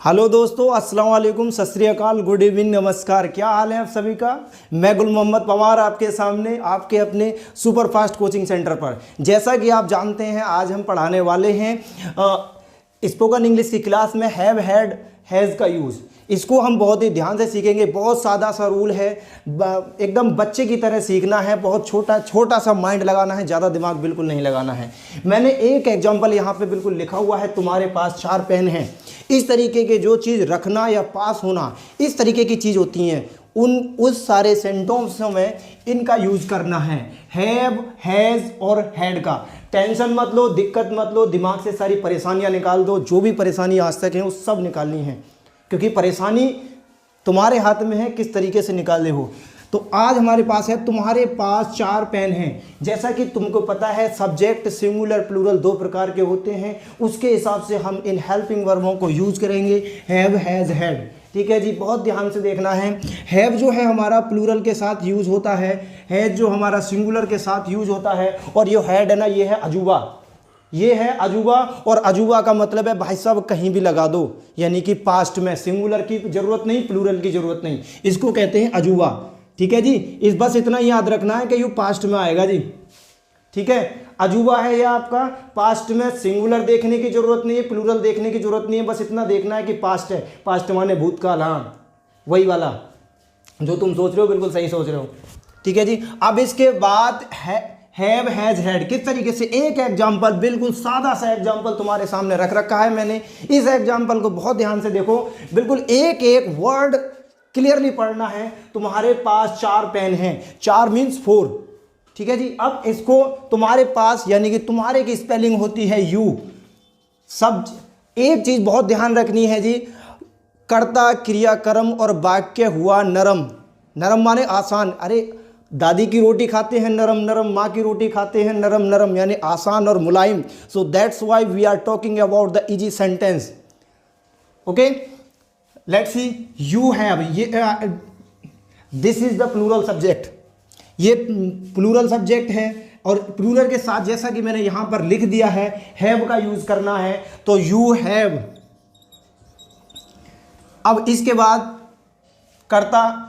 Hello दोस्तों, अस्सलाम वालेकुम, सत श्री अकाल, गुड इवनिंग, नमस्कार। क्या हाल है आप सभी का। मैं गुल मोहम्मद पवार आपके सामने आपके अपने सुपर फास्ट कोचिंग सेंटर पर। जैसा कि आप जानते हैं, आज हम पढ़ाने वाले हैं स्पोकन इंग्लिश की क्लास में हैव, हैड, हैज़ का यूज़। इसको हम बहुत ही ध्यान से सीखेंगे। बहुत सादा सा रूल है, एकदम बच्चे की तरह सीखना है। बहुत छोटा सा माइंड लगाना है, ज़्यादा दिमाग बिल्कुल नहीं लगाना है। मैंने एक एग्जांपल यहाँ पे बिल्कुल लिखा हुआ है, तुम्हारे पास 4 पेन हैं। इस तरीके के जो चीज़ रखना या पास होना, इस तरीके की चीज़ होती हैं, उस सारे सेंटेंसों में इनका यूज़ करना है, हैव, हैज़ और हैड का। टेंशन मत लो, दिक्कत मत लो, दिमाग से सारी परेशानियां निकाल दो। जो भी परेशानी आज तक है वो सब निकालनी है, क्योंकि परेशानी तुम्हारे हाथ में है, किस तरीके से निकाले हो। तो आज हमारे पास है, तुम्हारे पास 4 पेन हैं। जैसा कि तुमको पता है, सब्जेक्ट सिंगुलर प्लूरल 2 प्रकार के होते हैं। उसके हिसाब से हम इन हेल्पिंग वर्बों को यूज करेंगे, हैव, हैज़, हैड। ठीक है जी, बहुत ध्यान से देखना है। हैव जो है हमारा प्लूरल के साथ यूज होता है, हैज जो हमारा सिंगुलर के साथ यूज होता है, और ये हैड है ना, ये है अजूबा। ये है अजूबा, और अजूबा का मतलब है भाई साहब कहीं भी लगा दो, यानी कि पास्ट में। सिंगुलर की जरूरत नहीं, प्लूरल की जरूरत नहीं, इसको कहते हैं अजूबा। ठीक है जी, इस बस इतना ही याद रखना है कि ये पास्ट में आएगा जी। ठीक है, अजूबा है ये आपका, पास्ट में। सिंगुलर देखने की जरूरत नहीं है, प्लूरल देखने की जरूरत नहीं है, बस इतना देखना है कि पास्ट है। पास्ट माने भूतकाल, हाँ वही वाला जो तुम सोच रहे हो, बिल्कुल सही सोच रहे हो। ठीक है जी, अब इसके बाद हैव, हैज, हैड किस तरीके से, एक एग्जाम्पल, बिल्कुल सादा सा एग्जाम्पल तुम्हारे सामने रख रखा है मैंने। इस एग्जाम्पल को बहुत ध्यान से देखो, बिल्कुल एक एक वर्ड क्लियरली पढ़ना है। तुम्हारे पास 4 पेन हैं, 4 मीन्स 4। ठीक है जी, अब इसको तुम्हारे पास, यानी कि तुम्हारे की स्पेलिंग होती है यू। सब एक चीज बहुत ध्यान रखनी है जी, कर्ता, क्रिया, कर्म और वाक्य हुआ नरम। नरम माने आसान। अरे दादी की रोटी खाते हैं नरम नरम, माँ की रोटी खाते हैं नरम नरम, यानी आसान और मुलायम। So that's why we are talking about the easy sentence. Okay, let's see, you have, ये this is the plural subject. ये प्लूरल सब्जेक्ट है, और प्लूरल के साथ जैसा कि मैंने यहां पर लिख दिया है, हैव का यूज करना है। तो यू हैव। अब इसके बाद कर्ता,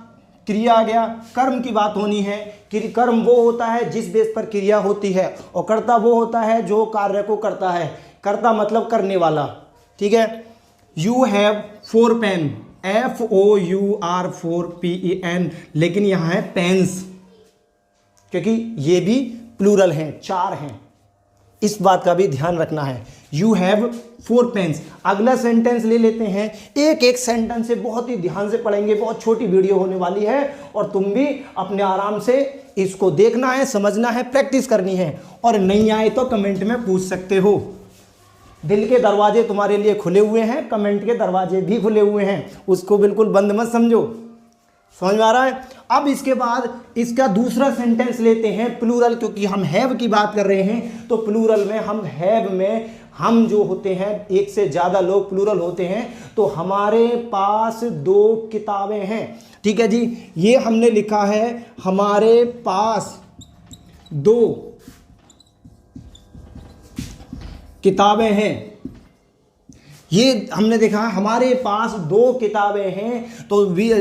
क्रिया आ गया, कर्म की बात होनी है। कर्म वो होता है जिस बेस पर क्रिया होती है, और कर्ता वो होता है जो कार्य को करता है। कर्ता मतलब करने वाला। ठीक है, यू हैव 4 पेन, FOUR4PEN, लेकिन यहां है पेन्स, क्योंकि ये भी प्लूरल हैं, 4 हैं। इस बात का भी ध्यान रखना है। You have 4 pens. अगला सेंटेंस ले लेते हैं, एक एक सेंटेंस से बहुत ही ध्यान से पढ़ेंगे। बहुत छोटी वीडियो होने वाली है, और तुम भी अपने आराम से इसको देखना है, समझना है, प्रैक्टिस करनी है। और नहीं आए तो कमेंट में पूछ सकते हो। दिल के दरवाजे तुम्हारे लिए खुले हुए हैं, कमेंट के दरवाजे भी खुले हुए हैं, उसको बिल्कुल बंद मत समझो। समझ में आ रहा है। अब इसके बाद इसका दूसरा सेंटेंस लेते हैं, प्लूरल, क्योंकि हम हैव की बात कर रहे हैं। तो प्लूरल में हम हैव में हम जो होते हैं, एक से ज़्यादा लोग प्लूरल होते हैं। तो हमारे पास 2 किताबें हैं। ठीक है जी, ये हमने लिखा है, हमारे पास 2 किताबें हैं। ये हमने देखा, हमारे पास 2 किताबें हैं। तो वी,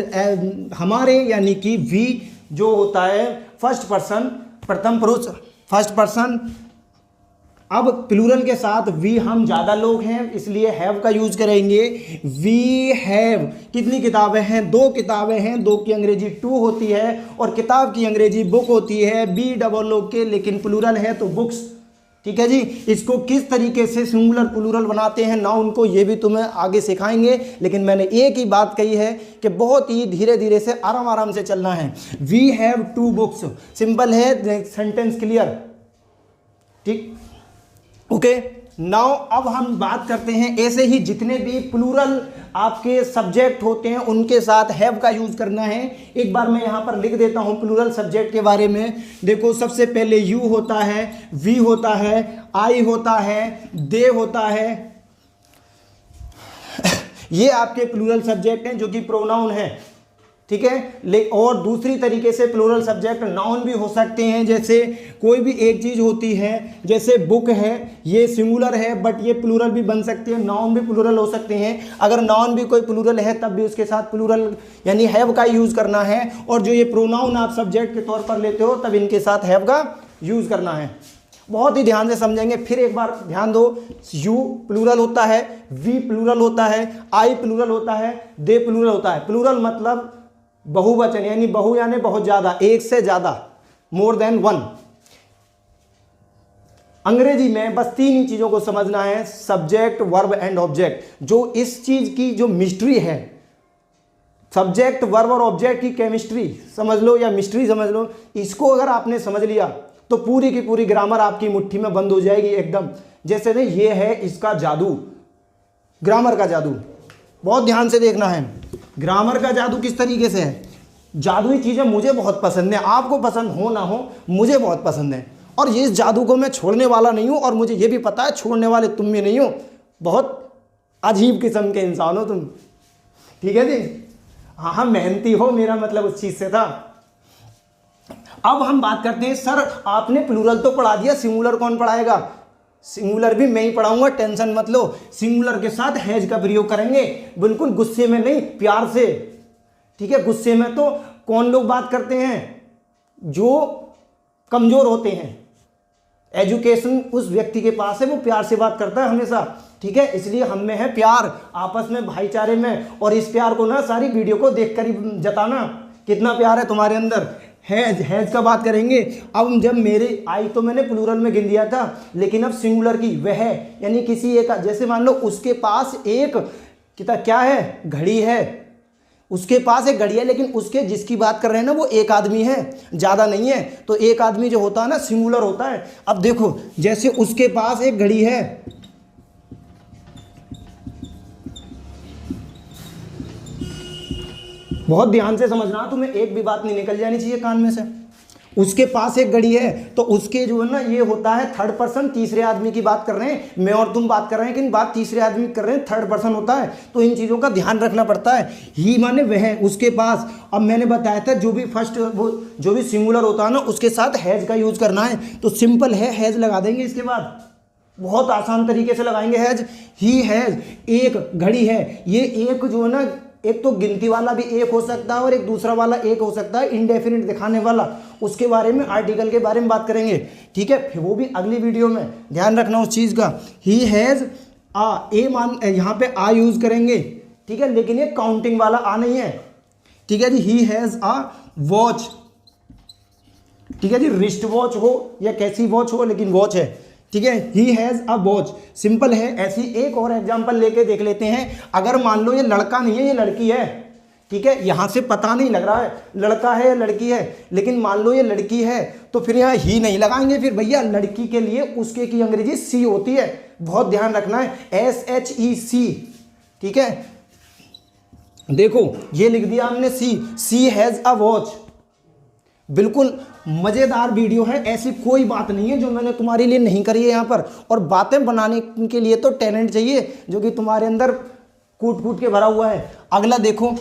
हमारे यानी कि वी जो होता है फर्स्ट पर्सन, प्रथम पुरुष, फर्स्ट पर्सन। अब प्लूरल के साथ वी, हम ज़्यादा लोग हैं, इसलिए हैव का यूज करेंगे। वी हैव कितनी किताबें हैं, 2 किताबें हैं। 2 की अंग्रेजी 2 होती है, और किताब की अंग्रेजी बुक होती है, BOOK, लेकिन प्लूरल है तो बुक्स। ठीक है जी, इसको किस तरीके से सिंगुलर प्लूरल बनाते हैं ना, उनको ये भी तुम्हें आगे सिखाएंगे। लेकिन मैंने एक ही बात कही है कि बहुत ही धीरे धीरे से, आराम आराम से चलना है। वी हैव 2 बुक्स, सिंपल है, सेंटेंस क्लियर। ठीक, ओके। नाउ अब हम बात करते हैं, ऐसे ही जितने भी प्लूरल आपके सब्जेक्ट होते हैं उनके साथ हैव का यूज करना है। एक बार मैं यहां पर लिख देता हूं प्लूरल सब्जेक्ट के बारे में। देखो, सबसे पहले यू होता है, वी होता है, आई होता है, दे होता है। ये आपके प्लूरल सब्जेक्ट हैं जो कि प्रोनाउन है। ठीक है। और दूसरी तरीके से प्लूरल सब्जेक्ट नाउन भी हो सकते हैं, जैसे कोई भी एक चीज़ होती है, जैसे बुक है, ये सिंगुलर है बट ये प्लूरल भी बन सकती है, नाउन भी प्लूरल हो सकते हैं। अगर नाउन भी कोई प्लूरल है तब भी उसके साथ प्लूरल यानी हैव का यूज़ करना है, और जो ये प्रोनाउन आप सब्जेक्ट के तौर पर लेते हो तब इनके साथ हैव का यूज़ करना है। बहुत ही ध्यान से समझेंगे। फिर एक बार ध्यान दो, यू प्लूरल होता है, वी प्लूरल होता है, आई प्लूरल होता है, दे प्लूरल होता है। प्लूरल मतलब बहुवचन, यानी बहु यानी बहुत ज्यादा, एक से ज्यादा, मोर देन वन। अंग्रेजी में बस 3 ही चीजों को समझना है, सब्जेक्ट, वर्ब एंड ऑब्जेक्ट। जो इस चीज की जो मिस्ट्री है, सब्जेक्ट, वर्ब और ऑब्जेक्ट की केमिस्ट्री समझ लो या मिस्ट्री समझ लो, इसको अगर आपने समझ लिया तो पूरी की पूरी ग्रामर आपकी मुट्ठी में बंद हो जाएगी एकदम। जैसे नहीं, ये है इसका जादू, ग्रामर का जादू। बहुत ध्यान से देखना है, ग्रामर का जादू किस तरीके से है। जादुई चीज़ें मुझे बहुत पसंद है, आपको पसंद हो ना हो, मुझे बहुत पसंद है, और ये इस जादू को मैं छोड़ने वाला नहीं हूँ, और मुझे ये भी पता है छोड़ने वाले तुम भी नहीं हो। बहुत अजीब किस्म के इंसान हो तुम, ठीक है जी। हाँ, मेहनती हो, मेरा मतलब उस चीज़ से था। अब हम बात करते हैं, सर आपने प्लूरल तो पढ़ा दिया, सिंगुलर कौन पढ़ाएगा? सिंगुलर भी मैं ही पढ़ाऊंगा, टेंशन मत लो। सिंगुलर के साथ हैज का प्रयोग करेंगे, बिल्कुल गुस्से में नहीं, प्यार से, ठीक है। गुस्से में तो कौन लोग बात करते हैं? जो कमजोर होते हैं, एजुकेशन उस व्यक्ति के पास है, वो प्यार से बात करता है हमेशा, ठीक है। इसलिए हम में है प्यार, आपस में भाईचारे में, और इस प्यार को ना सारी वीडियो को देखकर ही जताना कितना प्यार है तुम्हारे अंदर। हैज का बात करेंगे। अब जब मेरे आई तो मैंने प्लूरल में गिन दिया था, लेकिन अब सिंगुलर की वह, यानी किसी एक, जैसे मान लो उसके पास एक क्या है, घड़ी है, उसके पास एक घड़ी है, लेकिन उसके जिसकी बात कर रहे हैं ना वो एक आदमी है, ज़्यादा नहीं है, तो एक आदमी जो होता है ना सिंगुलर होता है। अब देखो, जैसे उसके पास एक घड़ी है, बहुत ध्यान से समझना, तुम्हें एक भी बात नहीं निकल जानी चाहिए कान में से। उसके पास एक घड़ी है, तो उसके जो है ना ये होता है थर्ड पर्सन, तीसरे आदमी की बात कर रहे हैं, मैं और तुम बात कर रहे हैं, लेकिन बात तीसरे आदमी कर रहे हैं, थर्ड पर्सन होता है, तो इन चीज़ों का ध्यान रखना पड़ता है। ही माने वह, उसके पास। अब मैंने बताया था जो भी फर्स्ट वो जो भी सिंगुलर होता है ना उसके साथ हैज का यूज करना है, तो सिंपल है, हैज लगा देंगे इसके बाद, बहुत आसान तरीके से लगाएंगे हैज। ही हैज, एक घड़ी है, ये एक जो है ना, एक तो गिनती वाला भी एक हो सकता है और एक दूसरा वाला एक हो सकता है, इंडेफिनिट दिखाने वाला, उसके बारे में, आर्टिकल के बारे में बात करेंगे, ठीक है। फिर वो भी अगली वीडियो में, ध्यान रखना उस चीज़ का। ही हैज़ आ, ए मान, यहाँ पे आ यूज़ करेंगे, ठीक है, लेकिन ये काउंटिंग वाला आ नहीं है, ठीक है जी। ही हैज़ आ वॉच, ठीक है जी, रिस्ट वॉच हो या कैसी वॉच हो, लेकिन वॉच है, ठीक है। He has a watch, simple है। ऐसी एक और एग्जांपल लेके देख लेते हैं। अगर मान लो ये लड़का नहीं है, ये लड़की है, ठीक है, यहाँ से पता नहीं लग रहा है लड़का है या लड़की है, लेकिन मान लो ये लड़की है, तो फिर यहाँ ही नहीं लगाएंगे। फिर भैया लड़की के लिए उसके की अंग्रेजी सी होती है, बहुत ध्यान रखना है, SHEC, ठीक है। देखो ये लिख दिया हमने सी हैज़ अ वॉच। बिल्कुल मज़ेदार वीडियो है, ऐसी कोई बात नहीं है जो मैंने तुम्हारे लिए नहीं करी है यहाँ पर। और बातें बनाने के लिए तो टैलेंट चाहिए जो कि तुम्हारे अंदर कूट कूट के भरा हुआ है। अगला देखो,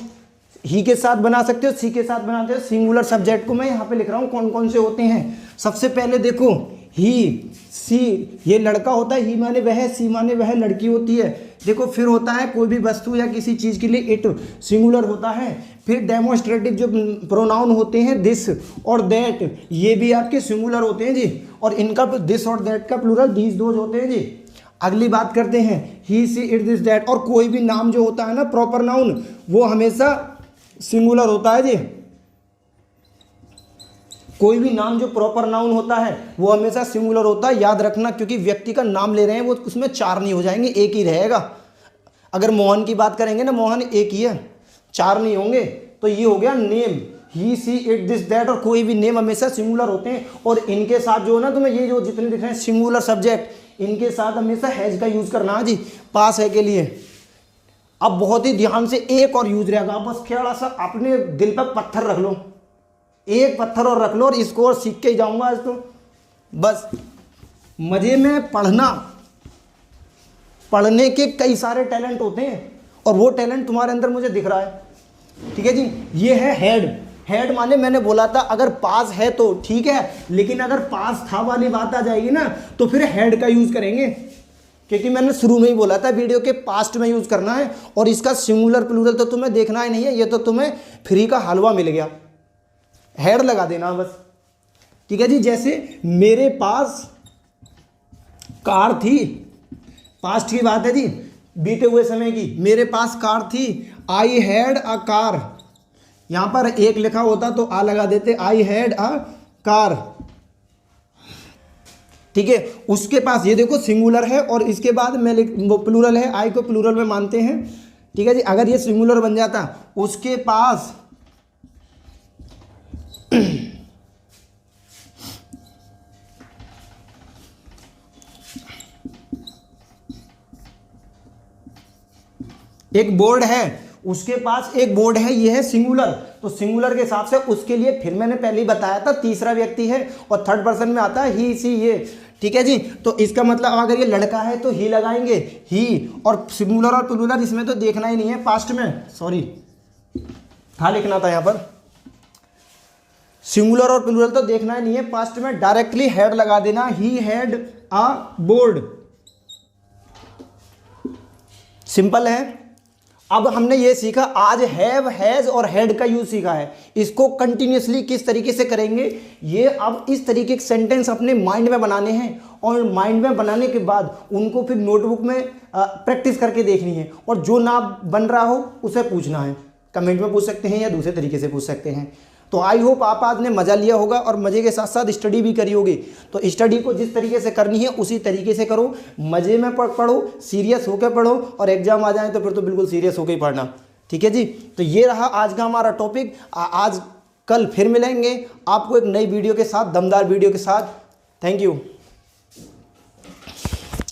ही के साथ बना सकते हो, सी के साथ बनाते हो। सिंगुलर सब्जेक्ट को मैं यहाँ पे लिख रहा हूँ कौन कौन से होते हैं। सबसे पहले देखो, ही, सी, ये लड़का होता है, ही माने वह, सी माने वह लड़की होती है। देखो फिर होता है कोई भी वस्तु या किसी चीज़ के लिए इट, सिंगुलर होता है। फिर डेमोन्स्ट्रेटिव जो प्रोनाउन होते हैं, दिस और दैट, ये भी आपके सिंगुलर होते हैं जी, और इनका दिस और दैट का प्लूरल दीज दोज होते हैं जी। अगली बात करते हैं, ही, सी, इट, दिस, दैट। और कोई भी नाम जो होता है ना प्रॉपर नाउन, वो हमेशा सिंगुलर होता है जी। कोई भी नाम जो प्रॉपर नाउन होता है वो हमेशा सिंगुलर होता है, याद रखना, क्योंकि व्यक्ति का नाम ले रहे हैं, वो उसमें 4 नहीं हो जाएंगे, एक ही रहेगा। अगर मोहन की बात करेंगे ना, मोहन एक ही है, 4 नहीं होंगे। तो ये हो गया name, he, she, it, this, that, और कोई भी नेम हमेशा सिंगुलर होते हैं। और इनके साथ जो है ना, तुम्हें ये जो जितने दिख रहे हैं सिंगुलर सब्जेक्ट, इनके साथ हमेशा हैज का यूज करना है जी, पास है के लिए। अब बहुत ही ध्यान से एक और यूज रहेगा, बस थोड़ा सा अपने दिल पर पत्थर रख लो, एक पत्थर और रख लो, और इसको और सीख के ही जाऊंगा आज तो। बस मजे में पढ़ना, पढ़ने के कई सारे टैलेंट होते हैं, और वो टैलेंट तुम्हारे अंदर मुझे दिख रहा है। ठीक है जी। ये है हेड। हेड माने मैंने बोला था अगर पास है तो ठीक है, लेकिन अगर पास था वाली बात आ जाएगी ना तो फिर हेड का यूज करेंगे, क्योंकि मैंने शुरू में ही बोला था वीडियो के पास्ट में यूज करना है। और इसका सिंगुलर प्लूरल तो तुम्हें देखना ही नहीं है, ये तो तुम्हें फ्री का हलवा मिल गया। हेड लगा देना बस, ठीक है जी। जैसे मेरे पास कार थी, पास्ट की बात है जी, बीते हुए समय की। मेरे पास कार थी, आई हैड अ कार। यहां पर एक लिखा होता तो आ लगा देते, आई हैड अ कार, ठीक है। उसके पास ये देखो सिंगुलर है और इसके बाद मैं वो प्लूरल है, आई को प्लूरल में मानते हैं, ठीक है जी। अगर ये सिंगुलर बन जाता, उसके पास एक बोर्ड है, उसके पास एक बोर्ड है, ये है सिंगुलर। तो सिंगुलर के हिसाब से उसके लिए फिर मैंने पहले ही बताया था तीसरा व्यक्ति है और थर्ड पर्सन में आता है ही सी ये, ठीक है जी। तो इसका मतलब अगर ये लड़का है तो ही लगाएंगे, ही। और सिंगुलर और प्लूरल इसमें तो देखना ही नहीं है, पास्ट में, सॉरी था लिखना था यहाँ पर, सिंगुलर और प्लूरल तो देखना ही नहीं है, पास्ट में डायरेक्टली हेड लगा देना, he had a board, simple है। अब हमने ये सीखा आज हैव, हैज और हैड का यूज सीखा है। इसको कंटिन्यूसली किस तरीके से करेंगे, ये अब इस तरीके के सेंटेंस अपने माइंड में बनाने हैं और माइंड में बनाने के बाद उनको फिर नोटबुक में प्रैक्टिस करके देखनी है। और जो ना बन रहा हो उसे पूछना है, कमेंट में पूछ सकते हैं या दूसरे तरीके से पूछ सकते हैं। तो आई होप आप आज ने मज़ा लिया होगा और मज़े के साथ साथ स्टडी भी करी होगी। तो स्टडी को जिस तरीके से करनी है उसी तरीके से करो, मज़े में पढ़ो, सीरियस होकर पढ़ो, और एग्जाम आ जाए तो फिर तो बिल्कुल सीरियस होकर ही पढ़ना, ठीक है जी। तो ये रहा आज का हमारा टॉपिक। आज कल फिर मिलेंगे आपको एक नई वीडियो के साथ, दमदार वीडियो के साथ। Thank you.